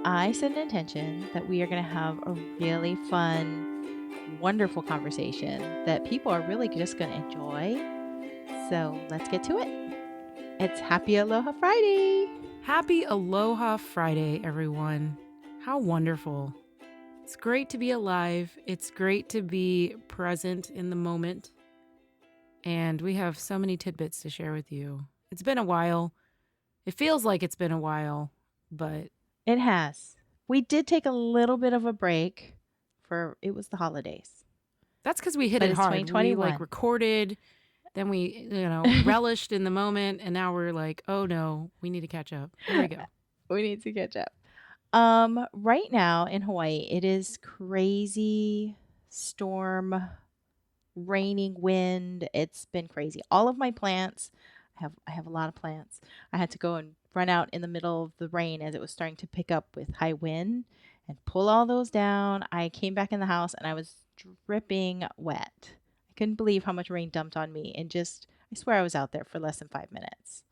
I set an intention that we are going to have a really fun, wonderful conversation that people are really just going to enjoy. So let's get to it. It's Happy Aloha Friday. Happy Aloha Friday, everyone. How wonderful. It's great to be alive. It's great to be present in the moment. And we have so many tidbits to share with you. It's been a while. It feels like it's been a while, but It has. We did take a little bit of a break for it was the holidays, that's because we hit but it it's hard. We 2021. recorded, then we, relished in the moment, and now we're like, oh no, we need to catch up. Here we go. We need to catch up. Right now in Hawaii, it is crazy storm, raining, wind. It's been crazy. All of my plants, I have a lot of plants. I had to go and run out in the middle of the rain as it was starting to pick up with high wind and pull all those down. I came back in the house and I was dripping wet. I couldn't believe how much rain dumped on me and just I swear I was out there for less than 5 minutes.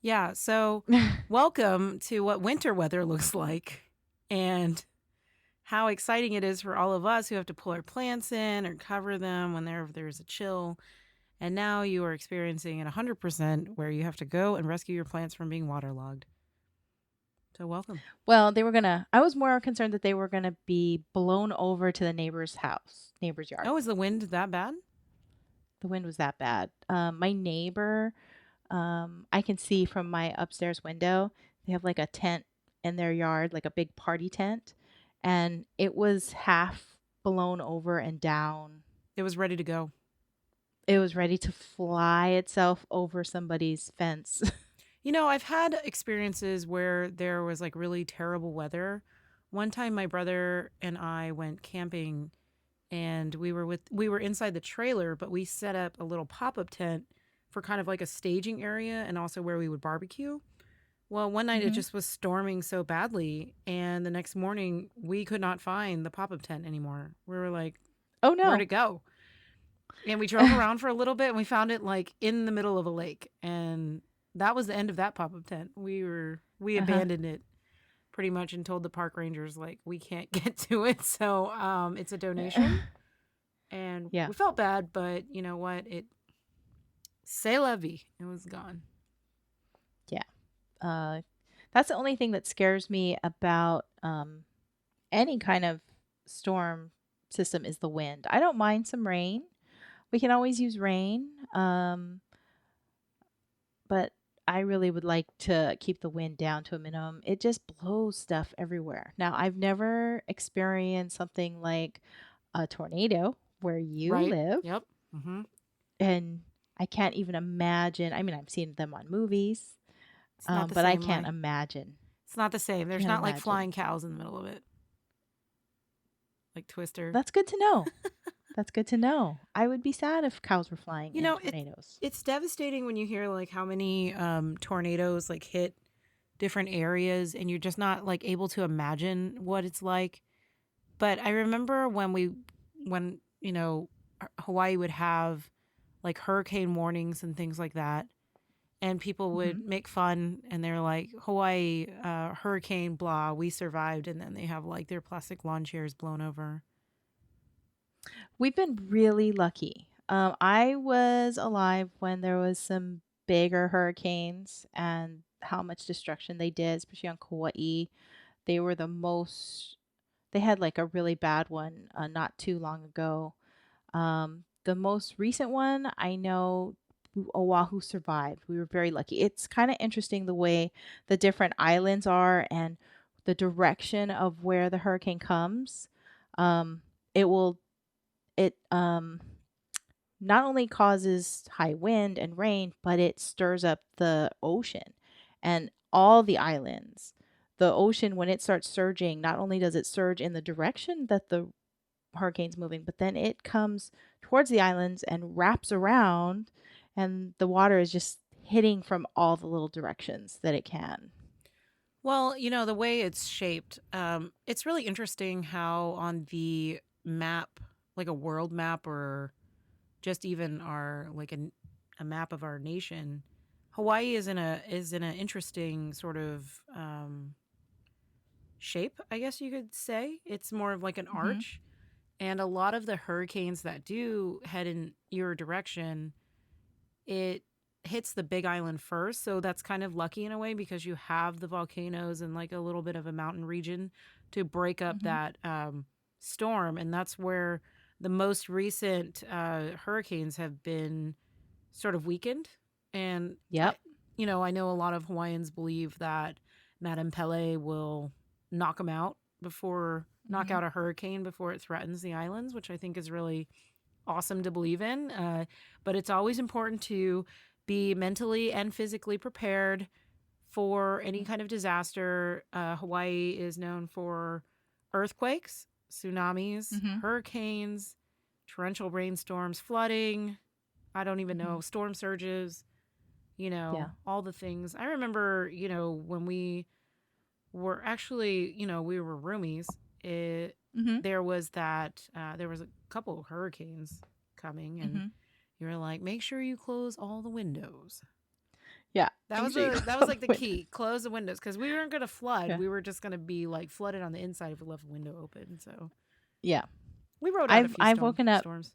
Yeah, so welcome to what winter weather looks like. And how exciting it is for all of us who have to pull our plants in or cover them when there's a chill. And now you are experiencing it 100% where you have to go and rescue your plants from being waterlogged. So welcome. Well, I was more concerned that they were gonna be blown over to the neighbor's house, neighbor's yard. Oh, is the wind that bad? The wind was that bad. My neighbor, I can see from my upstairs window, they have like a tent in their yard, like a big party tent, and it was half blown over and down. It was ready to go. It was ready to fly itself over somebody's fence. I've had experiences where there was like really terrible weather. One time my brother and I went camping and we were inside the trailer, but we set up a little pop-up tent for kind of like a staging area and also where we would barbecue. Well, one night it Hmm. just was storming so badly, and the next morning we could not find the pop-up tent anymore. We were like, Oh where'd no. it go? And we drove around for a little bit and we found it like in the middle of a lake. And that was the end of that pop-up tent. We Uh-huh. abandoned it pretty much and told the park rangers like we can't get to it. So it's a donation. And Yeah. we felt bad, but you know what? C'est la vie. It was gone. Yeah. That's the only thing that scares me about any kind of storm system is the wind. I don't mind some rain. We can always use rain, but I really would like to keep the wind down to a minimum. It just blows stuff everywhere. Now, I've never experienced something like a tornado where you Right? live, Yep. Mm-hmm. and I can't even imagine. I mean, I've seen them on movies, It's not the but I same. can't imagine. It's not the same. There's Can't not like imagine. flying cows in the middle of it, like Twister. That's good to know. That's good to know. I would be sad if cows were flying You in know, tornadoes. it's devastating when you hear like how many tornadoes like hit different areas, and you're just not like able to imagine what it's like. But I remember when Hawaii would have like hurricane warnings and things like that, and people Hmm. would make fun, and they're like Hawaii hurricane blah, we survived, and then they have like their plastic lawn chairs blown over. We've been really lucky. I was alive when there was some bigger hurricanes and how much destruction they did, especially on Kauai. They were the most. They had like a really bad one not too long ago. The most recent one, I know Oahu survived. We were very lucky. It's kind of interesting the way the different islands are and the direction of where the hurricane comes. It will it not only causes high wind and rain, but it stirs up the ocean and all the islands. The ocean, when it starts surging, not only does it surge in the direction that the hurricane's moving, but then it comes towards the islands and wraps around, and the water is just hitting from all the little directions that it can. Well, the way it's shaped, it's really interesting how on the map, like a world map or just even our like a map of our nation, Hawaii is in an interesting sort of shape, I guess you could say. It's more of like an Mhm. arch. And a lot of the hurricanes that do head in your direction, it hits the big island first. So that's kind of lucky in a way because you have the volcanoes and like a little bit of a mountain region to break up Mhm. that storm. And that's where the most recent hurricanes have been sort of weakened. And Yep. I know a lot of Hawaiians believe that Madame Pele will knock them out knock Mhm. out a hurricane before it threatens the islands, which I think is really awesome to believe in. But it's always important to be mentally and physically prepared for any kind of disaster. Hawaii is known for earthquakes, tsunamis, Mhm. hurricanes, torrential rainstorms, flooding. I don't even know, Mhm. storm surges, Yeah. all the things. I remember, when we were actually, we were roomies, Mhm. there was a couple of hurricanes coming, and Mhm. you were like, make sure you close all the windows. Yeah. That Make was sure you that close was all like the the windows. key. Close the windows because we weren't going to flood. Yeah. We were just going to be like flooded on the inside if we left the window open. So Yeah. we rode out a I've few I've woken up storms.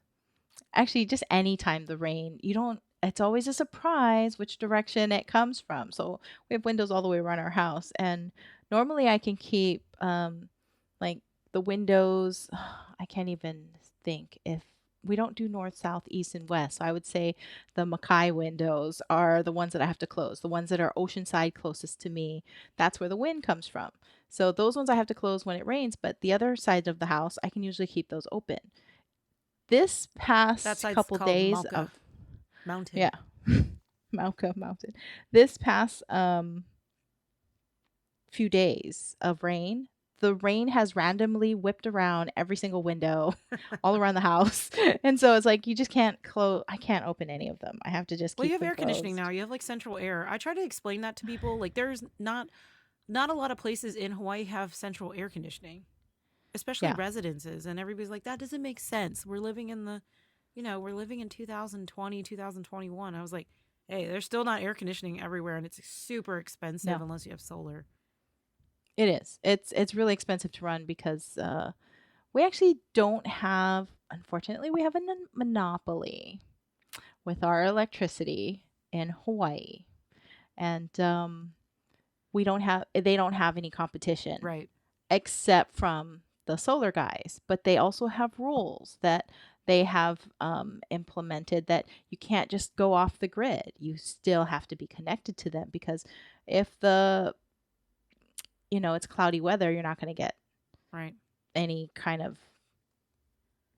actually just anytime the rain, you don't it's always a surprise which direction it comes from. So we have windows all the way around our house and normally I can keep like the windows I can't even think if we don't do north, south, east, and west. So I would say the Mackay windows are the ones that I have to close. The ones that are oceanside closest to me, that's where the wind comes from. So those ones I have to close when it rains, but the other side of the house, I can usually keep those open. This That past side's couple called days Malka of Mountain. yeah, Mauka Mountain. This past few days of rain, the rain has randomly whipped around every single window all around the house. And so it's like you just can't close I can't open any of them. I have to just Well, you keep have them air conditioning now. closed. You have like central air. I try to explain that to people. Like, there's not a lot of places in Hawaii have central air conditioning, especially Yeah. residences. And everybody's like, that doesn't make sense. We're living in 2020, 2021. I was like, hey, there's still not air conditioning everywhere, and it's super expensive No. unless you have solar. It is. It's really expensive to run because we actually don't have unfortunately we have a monopoly with our electricity in Hawaii. And we don't have they don't have any competition Right, except from the solar guys, but they also have rules that they have implemented that you can't just go off the grid. You still have to be connected to them because if it's cloudy weather, you're not going to get right. any kind of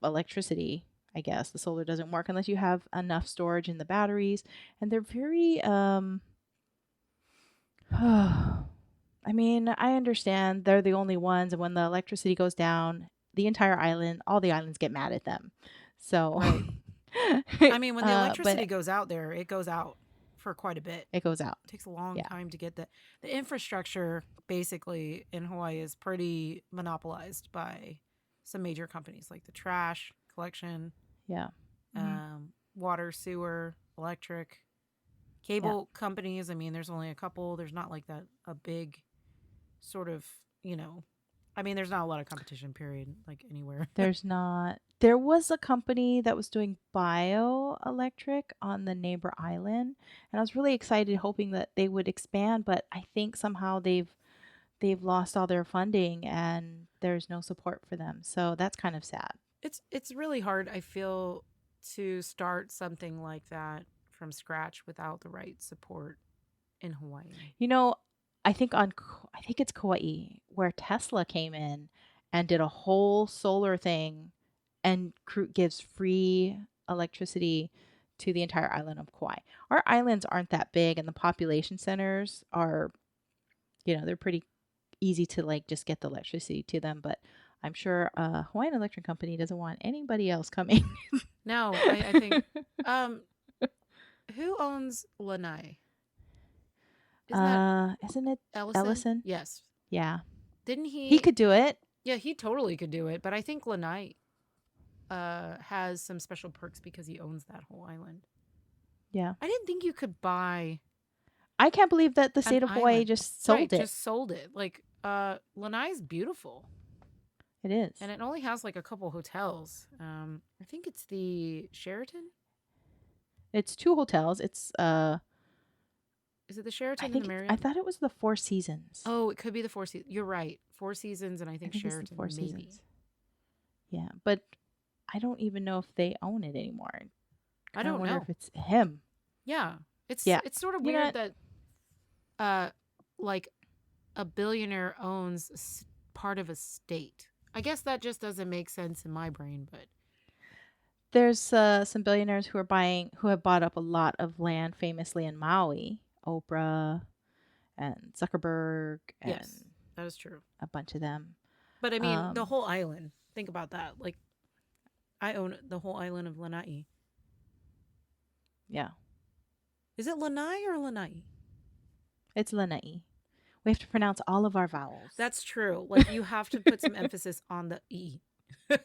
electricity. I guess the solar doesn't work unless you have enough storage in the batteries, and they're very I mean, I understand they're the only ones, and when the electricity goes down, the entire island, all the islands get mad at them. So, Right. I mean, when the but electricity goes out there, it goes out for quite a bit. it goes out. It takes a long Yeah, time to get the infrastructure basically in Hawaii is pretty monopolized by some major companies like the trash collection, yeah, hmm water, sewer, electric, yeah. cable companies. I mean, there's only a couple. There's not like that a big sort of, you know, I mean, there's not a lot of competition, period, like anywhere. There's not. There was a company that was doing bioelectric on the neighbor island, and I was really excited, hoping that they would expand. But I think somehow they've lost all their funding, and there's no support for them. So that's kind of sad. It's really hard, I feel, to start something like that from scratch without the right support in Hawaii. You know, I think it's Kauai where Tesla came in and did a whole solar thing and gives free electricity to the entire island of Kauai. Our islands aren't that big and the population centers are, they're pretty easy to like just get the electricity to them, but I'm sure Hawaiian Electric Company doesn't want anybody else coming. Now, I think, um, who owns Lanai? Isn't that Isn't it Ellison? Ellison? Yes. Yeah. Didn't He he? could do it. Yeah, he totally could do it. But I think Lanai has some special perks because he owns that whole island. Yeah. I didn't think you could buy I can't believe that the an state of Hawaii island. just Right, sold it. just sold it. Like, Lanai's beautiful. It is. And it only has like a couple hotels. I think it's the Sheraton. It's 2 hotels. It's Is it the I Sheraton and the think I Marriott? thought it was the Four Seasons. Oh, it could be the Four Seasons. You're right. Four Seasons and I I think think it's the Four Sheraton, maybe. Seasons. Yeah, but I don't even know if they own it anymore. I I kind of don't wonder if know. it's him. Yeah. It's Yeah. it's sort of You know weird what? that uh like a billionaire owns part of a state. I guess that just doesn't make sense in my brain, but There's some billionaires who have bought up a lot of land, famously in Maui. Oprah and Zuckerberg yes, and that is true. a bunch of them. But I mean, the Um, whole island. Think about that. Like I own the whole island of Lanai. yeah, Is it Lanai or Lanai? it's Lanai. We have to pronounce all of our vowels. That's true. Like you have to put some emphasis on the e. the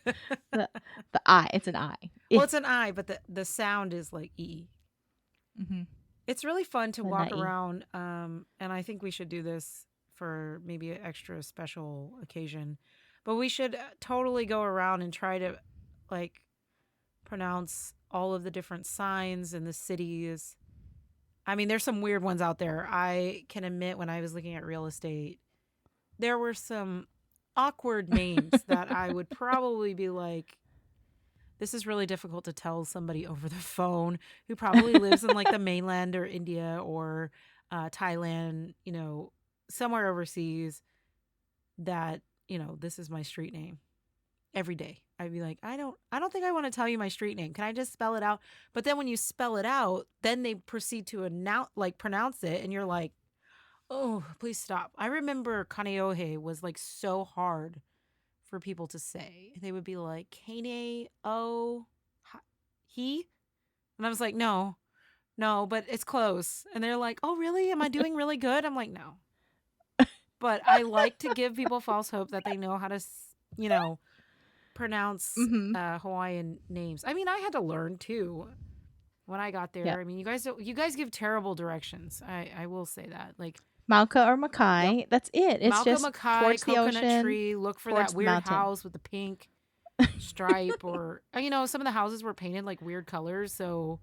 the I, it's an I. Well, it's an I, but the sound is like e. Mm-hmm. It's really fun to walk Lanai. around, and I think we should do this for maybe an extra special occasion. But we should totally go around and try to like pronounce all of the different signs in the cities. I mean, there's some weird ones out there. I can admit when I was looking at real estate, there were some awkward names that I would probably be like, this is really difficult to tell somebody over the phone who probably lives in like the mainland or India or Thailand, somewhere overseas that, this is my street name every day. I'd be like, I don't think I want to tell you my street name. Can I just spell it out? But then when you spell it out, then they proceed to pronounce it. And you're like, oh, please stop. I remember Kaneohe was like so hard for people to say. They would be like, Kane O he. And I was like, no, but it's close. And they're like, oh, really? Am I doing really good? I'm like, no. But I like to give people false hope that they know how to, pronounce Mm-hmm. Hawaiian names. I mean, I had to learn too when I got Yeah. there. I mean, you guys give terrible directions. I will say that. Like, Mauka or yep. Makai. That's it. It's Malcolm just Mackay, towards the coconut ocean, tree, look for that towards the weird mountain. house with the pink stripe or some of the houses were painted like weird colors, so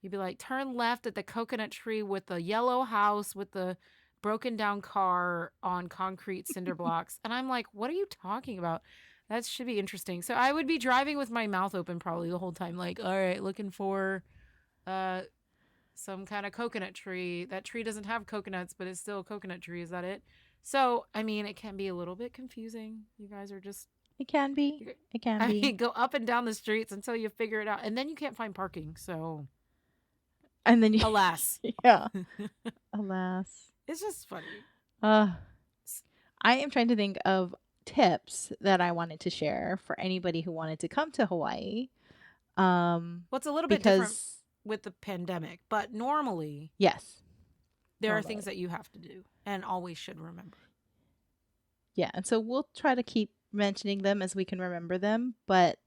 you'd be like turn left at the coconut tree with the yellow house with the broken down car on concrete cinder blocks, and I'm like, what are you talking about? That should be interesting. So I would be driving with my mouth open probably the whole time, like, all right, looking for uh some kind of coconut tree. That tree doesn't have coconuts, but it's still a coconut tree. Is that it? So, I mean, it can be a little bit confusing. You guys are just, It can be. It can I be. mean, go up and down the streets until you figure it out. And then you can't find parking. So, And then you, alas, yeah, alas. it's just funny. Uh, I am trying to think of tips that I wanted to share for anybody who wanted to come to Hawaii. Well, it's a little bit different Because with the pandemic, but normally yes, there are things normally. that you have to do and always should remember. Yeah, and so we'll try to keep mentioning them as we can remember them. But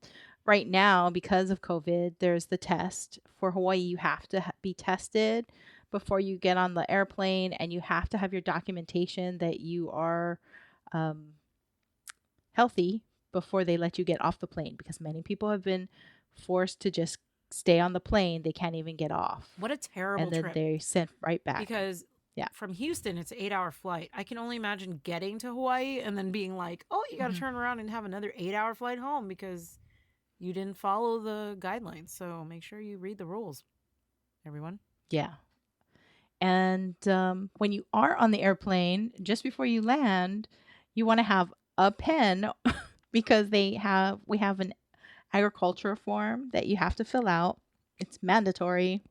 right now, because of COVID, there's the test for Hawaii. You have to be tested before you get on the airplane, and you have to have your documentation that you are um, healthy before they let you get off the plane. Because many people have been forced to just stay on the plane; they can't even get off, What a terrible and then trip. they're sent right back. Because Yeah. from Houston, it's an 8-hour flight. I can only imagine getting to Hawaii and then being like, oh, you got to Mhm. turn around and have another 8-hour flight home because you didn't follow the guidelines. So make sure you read the rules, everyone. Yeah. And when you are on the airplane, just before you land, you want to have a pen because we have an agriculture form that you have to fill out. It's mandatory,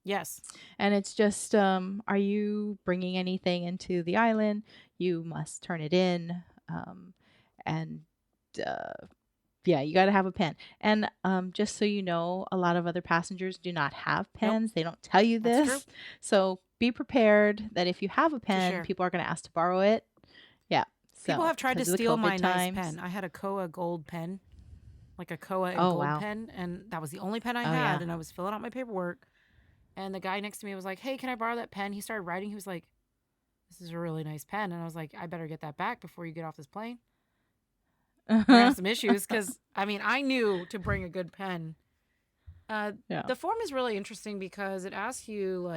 Yes. and it's just are you bringing anything into the island? You must turn it in, and uh, yeah, you got to have a pen. And just so you know, a lot of other passengers do not have Nope. pens. They don't tell you That's true. this. So be prepared that if you have a pen, share. people are going to ask to borrow it. Yeah. People So have tried to because of the steal my COVID nice times. pen. I had a Koa gold pen, like a Koa and Oh, gold wow. pen. And that was the only pen I Oh, had. yeah. And I was filling out my paperwork. And the guy next to me was like, hey, can I borrow that pen? He started writing. He was like, this is a really nice pen. And I was like, I better get that back before you get off this plane. We're gonna have Uh-huh. some issues because I mean I knew to bring a good pen. Uh, Yeah. the form is really interesting because it asks you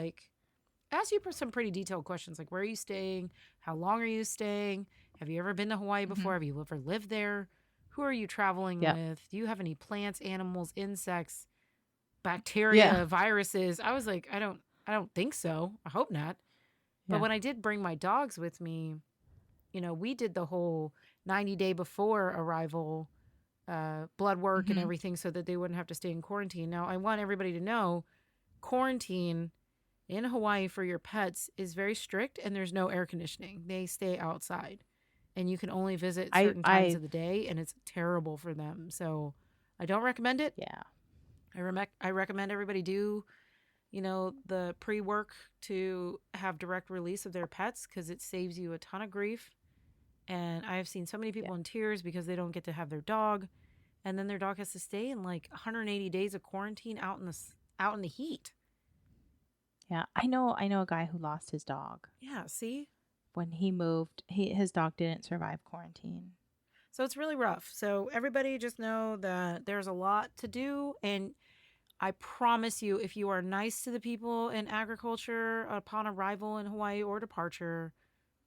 some pretty detailed questions like where are you staying, how long are you staying, have you ever been to Hawaii Mhm. before, have you ever lived there, who are you traveling Yep. with, do you have any plants, animals, insects, Yeah. bacteria, viruses. I was like, I don't think so. I hope not. But Yeah. when I did bring my dogs with me, we did the whole 90-day before arrival blood work and Mhm. everything so that they wouldn't have to stay in quarantine. Now, I want everybody to know quarantine in Hawaii for your pets is very strict and there's no air conditioning. They stay outside and you can only visit I certain times I of the day and it's terrible for them. So I don't recommend it. yeah. I recommend everybody do, the pre work to have direct release of their pets because it saves you a ton of grief. And I have seen so many Yeah. people in tears because they don't get to have their dog, and then their dog has to stay in like 180 days of quarantine out in the heat. Yeah. I know a guy who lost his dog. Yeah, see? When he moved, his dog didn't survive quarantine. So it's really rough. So everybody just know that there's a lot to do, and I promise you, if you are nice to the people in agriculture upon arrival in Hawaii or departure,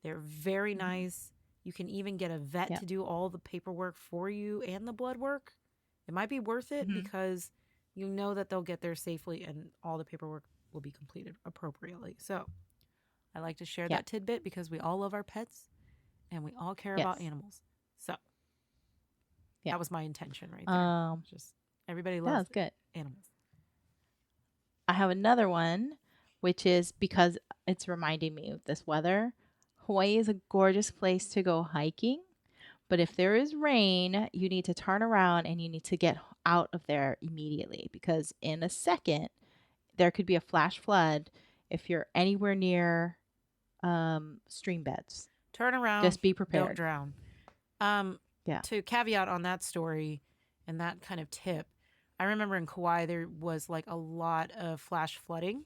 they're very Mhm. nice. You can even get a vet Yeah. to do all the paperwork for you and the blood work. It might be worth it Mhm. because you know that they'll get there safely and all the paperwork will be completed appropriately. So I like to share Yeah. that tidbit because we all love our pets and we all care about Yes. animals. So Yeah. that was my intention right there. Um, Just everybody that loves was good. animals. I have another one, which is because it's reminding me of this weather. Hawaii is a gorgeous place to go hiking, but if there is rain, you need to turn around and you need to get out of there immediately because in a second there could be a flash flood if you're anywhere near stream beds. Turn around, Just be don't prepared. drown. Um, Yeah. to caveat on that story and that kind of tip, I remember in Kauai there was like a lot of flash flooding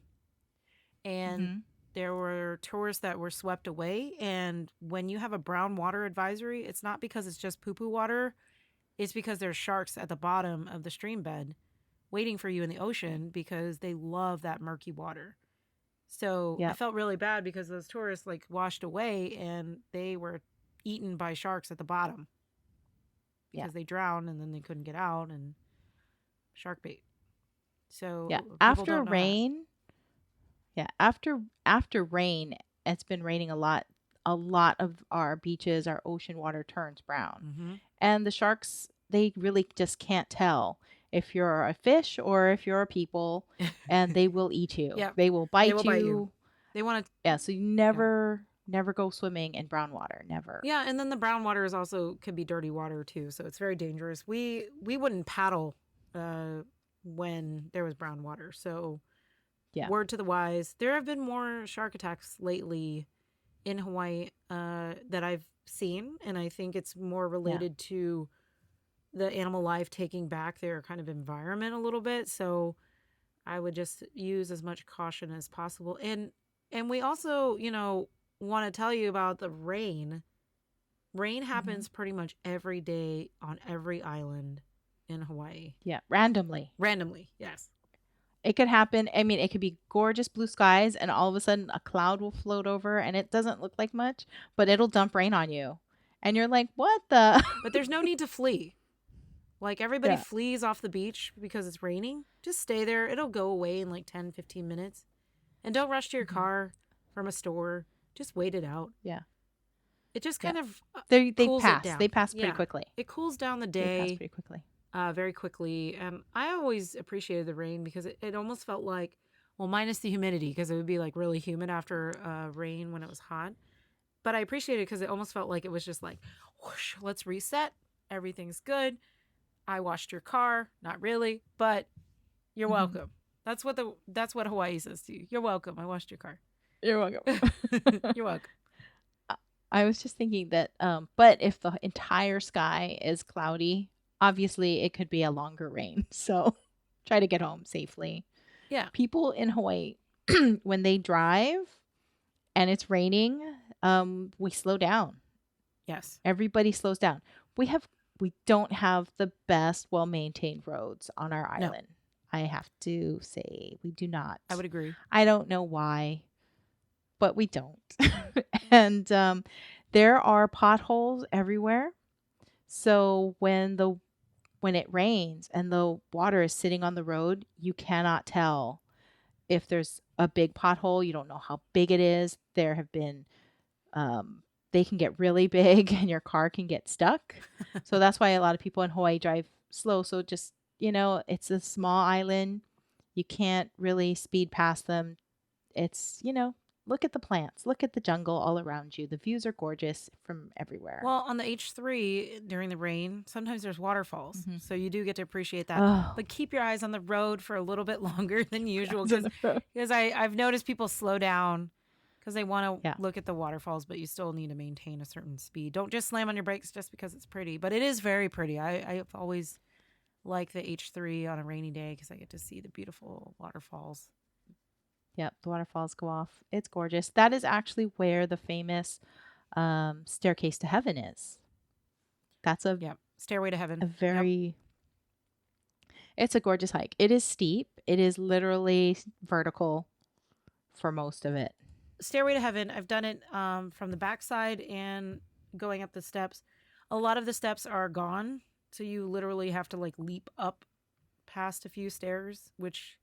and Mhm. there were tourists that were swept away. And when you have a brown water advisory, it's not because it's just poo poo water, it's because there's sharks at the bottom of the stream bed waiting for you in the ocean because they love that murky water. So I Yep. felt really bad because those tourists like washed away and they were eaten by sharks at the bottom Yeah. because they drowned and then they couldn't get out and shark bait. Yeah. So people After don't know that. rain, yeah, after rain, it's been raining a lot. A lot of our beaches, our ocean water turns brown. Mm-hmm. And the sharks, they really just can't tell if you're a fish or if you're a people, and they will eat you. Yeah, They will they will bite bite you. you. They want to, Yeah, so you yeah. never go swimming in brown water, never. Yeah, and then the brown water is also could be dirty water too, so it's very dangerous. We wouldn't paddle uh, when there was brown water. So Yeah. word to the wise, there have been more shark attacks lately in Hawaii that I've seen, and I think it's more Yeah. related to the animal life taking back their kind of environment a little bit. So I would just use as much caution as possible. And we also, want to tell you about the rain. Rain Mhm. happens pretty much every day on every island in Hawaii. Yeah, randomly. Randomly, yes. It could happen. I mean, it could be gorgeous blue skies and all of a sudden a cloud will float over and it doesn't look like much, but it'll dump rain on you. And you're like, "What the?" But there's no need to flee. Like everybody Yeah. flees off the beach because it's raining. Just stay there. It'll go away in like 10, 15 minutes. And don't rush to your Mhm. car from a store. Just wait it out. Yeah. It just Yeah. kind of They cools it pass. They down. pass pretty Yeah. quickly. It cools down the They pass day pretty quickly. very quickly. And I always appreciated the rain because it almost felt like, well, minus the humidity because it would be like really humid after rain when it was hot. But I appreciated it because it almost felt like it was just like, whoosh, let's reset. Everything's good. I washed your car. Not really, but you're Mhm. welcome. That's what Hawaii says to you. You're welcome. I washed your car. You're welcome. You're welcome. I I was just thinking that, but if the entire sky is cloudy, obviously it could be a longer rain. So try to get home safely. Yeah. People in Hawaii, when they drive and it's raining, We slow down. Yes. Everybody slows down. We don't have the best well-maintained roads on our No, island. I have to say we do not. I would agree. I don't know why, but we don't. And there are potholes everywhere. So when it rains and the water is sitting on the road, you cannot tell if there's a big pothole. You don't know how big it is. There have been um, they can get really big and your car can get stuck. So that's why a lot of people in Hawaii drive slow. So just, it's a small island. You can't really speed past them. It's, look at the plants, look at the jungle all around you. The views are gorgeous from everywhere. Well, on the H3 during the rain, sometimes there's waterfalls. Hmm. So you do get to appreciate that. Oh, But keep your eyes on the road for a little bit longer than usual eyes on the road. because I've noticed people slow down because they want Yeah. to look at the waterfalls, but you still need to maintain a certain speed. Don't just slam on your brakes just because it's pretty. But it is very pretty. I've always liked the H3 on a rainy day because I get to see the beautiful waterfalls. Yep, the waterfalls go off. It's gorgeous. That is actually where the famous staircase to heaven is. That's Yep. Stairway to a Heaven. Yep. very it's a gorgeous hike. It is steep. It is literally vertical for most of it. Stairway to Heaven. I've done it from the backside and going up the steps. A lot of the steps are gone, so you literally have to like leap up past a few stairs, which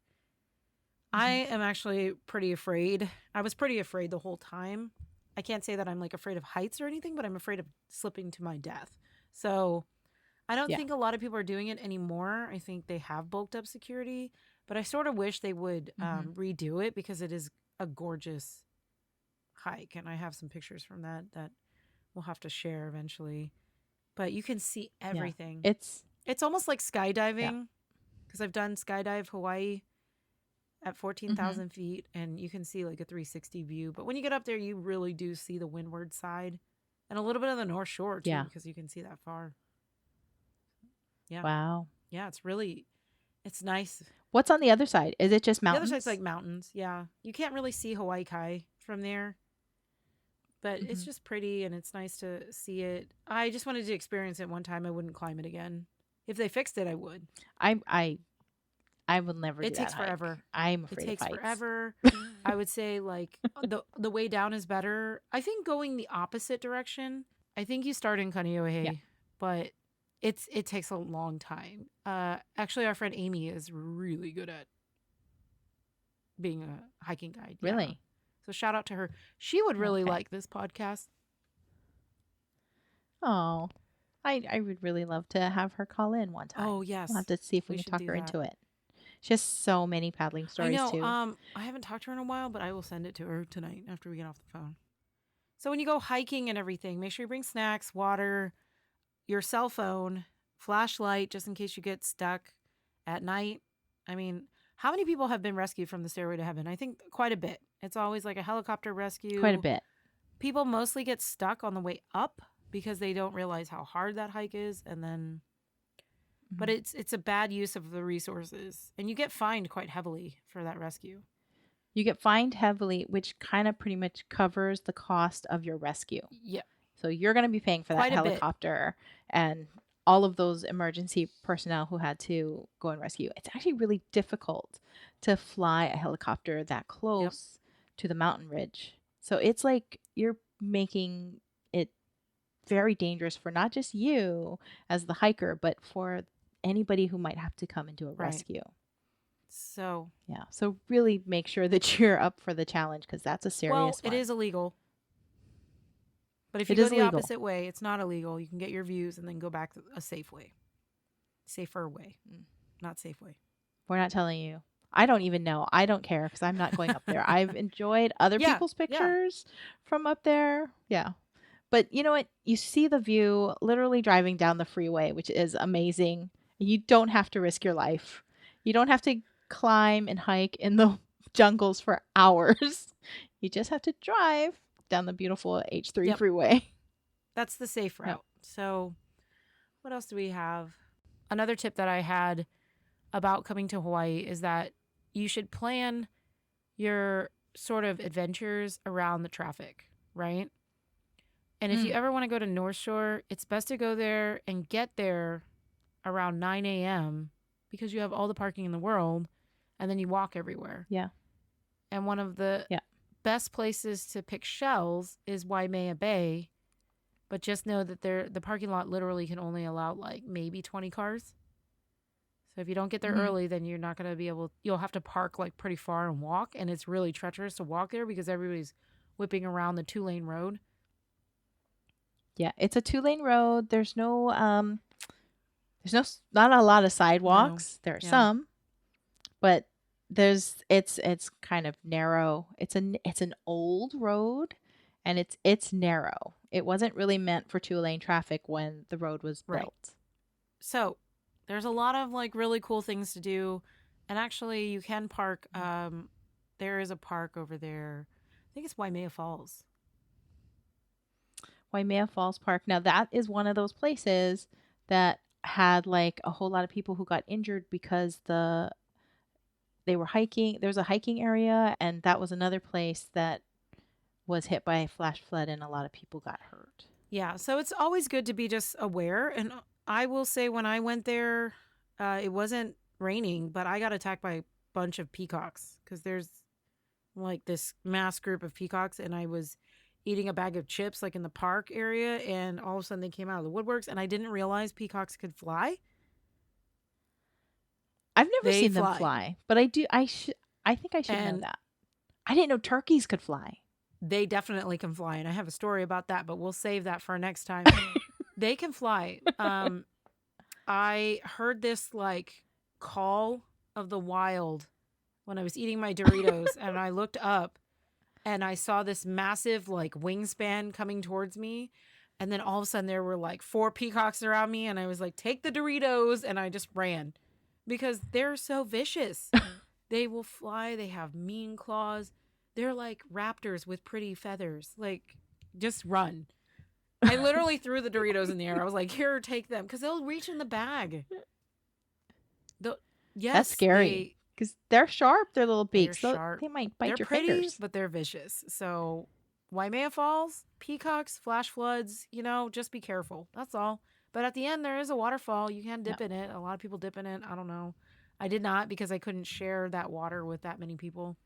I am actually pretty afraid. I was pretty afraid the whole time. I can't say that I'm like afraid of heights or anything, but I'm afraid of slipping to my death. So I don't Yeah. think a lot of people are doing it anymore. I think they have bulked up security, but I sort of wish they would redo it because it is a gorgeous hike. And I have some pictures from that we'll have to share eventually. But you can see Yeah. everything. It's It's almost like skydiving because I've done skydive Hawaii at 14,000 feet and you can see like a 360 view. But when you get up there, you really do see the windward side and a little bit of the North Shore too, Yeah. because you can see that far. Yeah. wow. Yeah. It's nice. What's on the other side? Is it just The other mountains? side's like mountains. Yeah. You can't really see Hawaii Kai from there, but it's just pretty and it's nice to see it. I just wanted to experience it one time. I wouldn't climb it again. If they fixed it, I would. I will never do It takes that hike. forever. I'm It afraid takes of heights. forever. I would say like the way down is better. I think going the opposite direction. I think you start in Kaneohe, Yeah. but it takes a long time. Actually, our friend Amy is really good at being a hiking guide. Yeah. Really? So shout out to her. She would really Okay. like this podcast. Oh, I would really love to have her call in one time. Oh yes, We'll have to see if we we can should talk do her that. into it. She has so many paddling I stories know. too. I haven't talked to her in a while, but I will send it to her tonight after we get off the phone. So when you go hiking and everything, make sure you bring snacks, water, your cell phone, flashlight, just in case you get stuck at night. I mean, how many people have been rescued from the Stairway to Heaven? I think quite a bit. It's always like a helicopter rescue. Quite a bit. People mostly get stuck on the way up because they don't realize how hard that hike is, and then. But it's a bad use of the resources, and you get fined quite heavily for that rescue. You get fined heavily, which kind of pretty much covers the cost of your rescue. Yeah. So you're going to be paying for that Quite a bit. helicopter and all of those emergency personnel who had to go and rescue. It's actually really difficult to fly a helicopter that close to the mountain ridge. So it's like you're making it very dangerous for not just you as the hiker, but for anybody who might have to come and do a Right. rescue. So, Yeah. So really make sure that you're up for the challenge because that's a serious it one. is illegal. But if It you go is the illegal. opposite way, it's not illegal. You can get your views and then go back a safe way. Safer way. Not safe way. We're not telling you. I don't even know. I don't care because I'm not going up there. I've enjoyed other Yeah, people's yeah. pictures from up there. Yeah. But you know what? You see the view literally driving down the freeway, which is amazing. You don't have to risk your life. You don't have to climb and hike in the jungles for hours. You just have to drive down the beautiful H3 Yep. freeway. That's the safe Yep. route. So, what else do we have? Another tip that I had about coming to Hawaii is that you should plan your sort of adventures around the traffic, right? And if you Mm, ever want to go to North Shore, it's best to go there and get there around 9 a.m. because you have all the parking in the world and then you walk everywhere. yeah. And one of the Yeah. best places to pick shells is Waimea Bay, but just know that the parking lot literally can only allow like maybe 20 cars. So if you don't get there Mhm. early, then you're not going to be able, you'll have to park like pretty far and walk. And it's really treacherous to walk there because everybody's whipping around the 2-lane road. Yeah, it's a two-lane road. Not a lot of No. sidewalks. There are Yeah. some, but it's kind of narrow. It's an old road, and it's narrow. It wasn't really meant for two-lane traffic when the road was Right. built. So there's a lot of like really cool things to do. And actually, you can park. There is a park over there. I think it's Waimea Falls. Waimea Falls Park. Now that is one of those places that had like a whole lot of people who got injured because they were hiking. There's a hiking area, and that was another place that was hit by a flash flood, and a lot of people got hurt. Yeah. So it's always good to be just aware. And I will say, when I went there, it wasn't raining, but I got attacked by a bunch of peacocks because there's like this mass group of peacocks, and I was eating a bag of chips like in the park area, and all of a sudden they came out of the woodworks, and I didn't realize peacocks could fly. I've never They seen them fly. fly, but I think I should know And that. I didn't know turkeys could fly. they definitely can fly, and I have a story about that, but we'll save that for next time. They can fly. I heard this like call of the wild when I was eating my Doritos, and I looked up and I saw this massive like wingspan coming towards me. And then all of a sudden there were like 4 peacocks around me, and I was like, take the Doritos, and I just ran because they're so vicious. They will fly, they have mean claws. They're like raptors with pretty feathers. Like, just run. I literally threw the Doritos in the air. I was like, here, take them, because they'll reach in the bag. The, That's yes, scary because they're sharp. Their little they're beaks. sharp. They might They're bite your pretty, fingers. but they're vicious. So, Waimea Falls, peacocks, flash floods, just be careful. That's all. But at the end, there is a waterfall. You can Yeah. dip in it. A lot of people dip in it. I don't know. I did not because I couldn't share that water with that many people.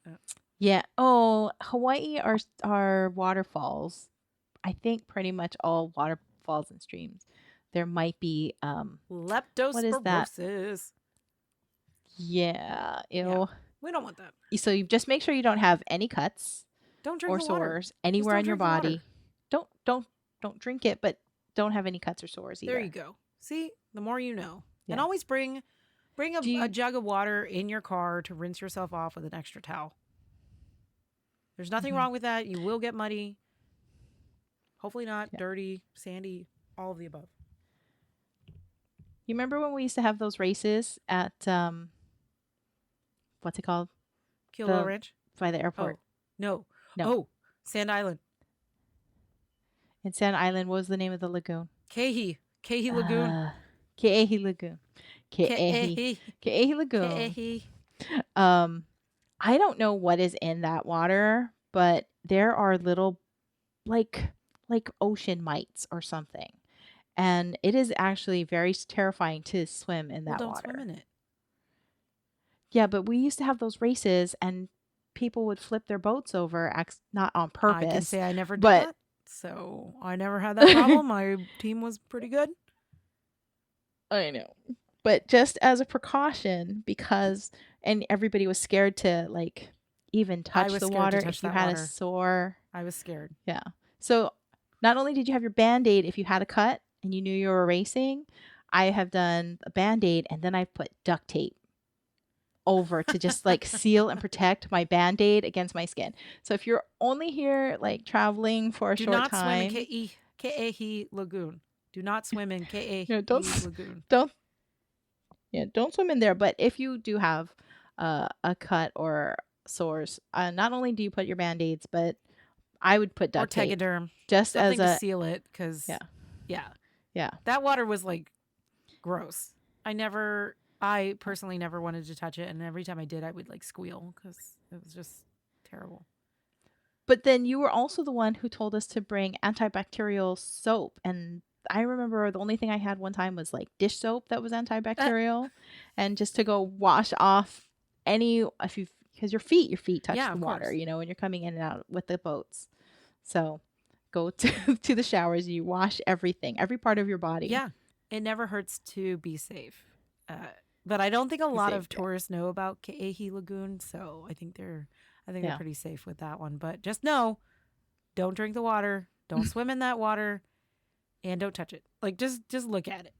Uh, Yeah. Oh, Hawaii are waterfalls. I think pretty much all waterfalls and streams. There might be what is that? Leptospirosis. Yeah. Yeah, Ew. we don't want that. So you just make sure you don't have any cuts Don't drink or the water. sores Just anywhere don't on your drink the water. body. Don't drink it, but don't have any cuts or sores There you either. go. See, the more you know. And Yeah. always bring Do a you jug of water in your car to rinse yourself off with an extra towel. There's nothing Mhm. wrong with that. You will get muddy. Hopefully not Yeah. dirty, sandy, all of the above. You remember when we used to have those races at what's it called? Kilo The Ranch? by the airport. Oh, no. No. Oh, Sand Island. In Sand Island, what was the name of the lagoon? Kehi. Kehi Lagoon. Uh Ke'ehi Lagoon. Ke'ehi. Kehi. Ke'ehi Lagoon. Kehi. Um I don't know what is in that water, but there are little like ocean mites or something. And it is actually very terrifying to swim in Well, that don't swim water. in it. Yeah, but we used to have those races and people would flip their boats over, not on I can purpose, say I never did but that. So I never had that problem. My team was pretty good. I know. But just as a precaution, because and everybody was scared to like even I touch was the scared to water touch if you that had a water. sore. I was scared. Yeah. So not only did you have your band-aid if you had a cut and you knew you were racing, I have done a band-aid and then I put duct tape over to just like seal and protect my band-aid against my skin. So if you're only here like traveling for a Do short not swim in time, Ke'ehi Lagoon. Do not swim in you know, Ke'ehi Lagoon. don't don't swim in there. But if you do have a cut or sores, not only do you put your band-aids, but I would put Or duct tape Tegaderm. just as Something to a seal it, because, yeah yeah, yeah. that water was like gross. I personally never wanted to touch it. And every time I did, I would like squeal because it was just terrible. But then you were also the one who told us to bring antibacterial soap, and I remember the only thing I had one time was, like, dish soap that was antibacterial, and just to go wash off any if you because your feet touch Yeah, the of water, course. when you're coming in and out with the boats. So, go to to the showers, you wash everything, every part of your body. Yeah, it never hurts to be safe. Uh, but I don't think a Be lot safe, of yeah. tourists know about Ke'ehi Lagoon, so I think they're Yeah. pretty safe with that one. But just know, don't drink the water, don't swim in that water, and don't touch it. Like just look at it.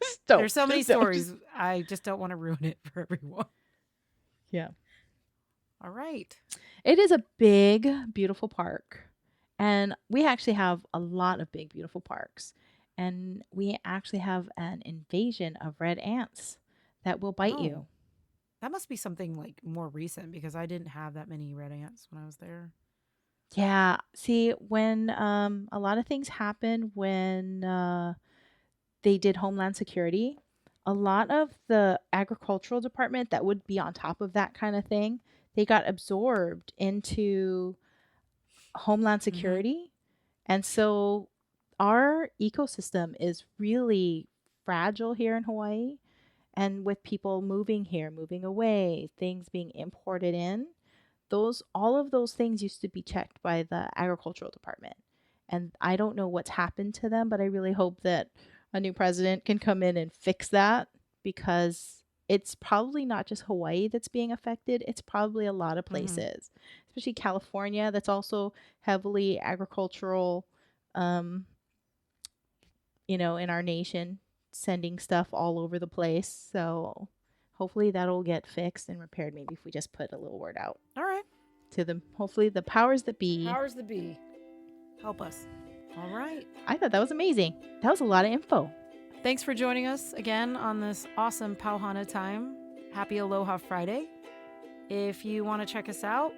Just don't, There's so many just don't, just stories. I just don't want to ruin it for everyone. yeah. All right. It is a big, beautiful park. And we actually have a lot of big, beautiful parks. And we actually have an invasion of red ants that will bite Oh, you. that must be something like more recent because I didn't have that many red ants when I was there. Yeah. See, when a lot of things happened when they did Homeland Security, a lot of the agricultural department that would be on top of that kind of thing, they got absorbed into Homeland Mm-hmm. Security. And so our ecosystem is really fragile here in Hawaii. And with people moving here, moving away, things being imported in, those all of those things used to be checked by the agricultural department. And I don't know what's happened to them, but I really hope that a new president can come in and fix that, because it's probably not just Hawaii that's being affected. It's probably a lot of Mm-hmm. places, especially California, that's also heavily agricultural, um, in our nation, sending stuff all over the place. So hopefully that'll get fixed and repaired. Maybe if we just put a little word out All right. to them, hopefully the powers that be. Powers that be, help us. All right. I thought that was amazing. That was a lot of info. Thanks for joining us again on this awesome Pauhana time. Happy Aloha Friday. If you want to check us out,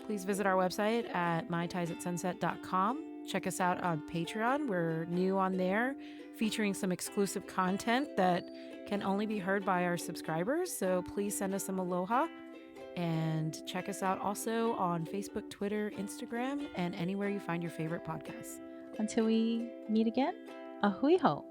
please visit our website at mytiesatsunset.com. Check us out on Patreon. We're new on there, featuring some exclusive content that can only be heard by our subscribers. So please send us some aloha. And check us out also on Facebook, Twitter, Instagram, and anywhere you find your favorite podcasts. Until we meet again, a hui ho.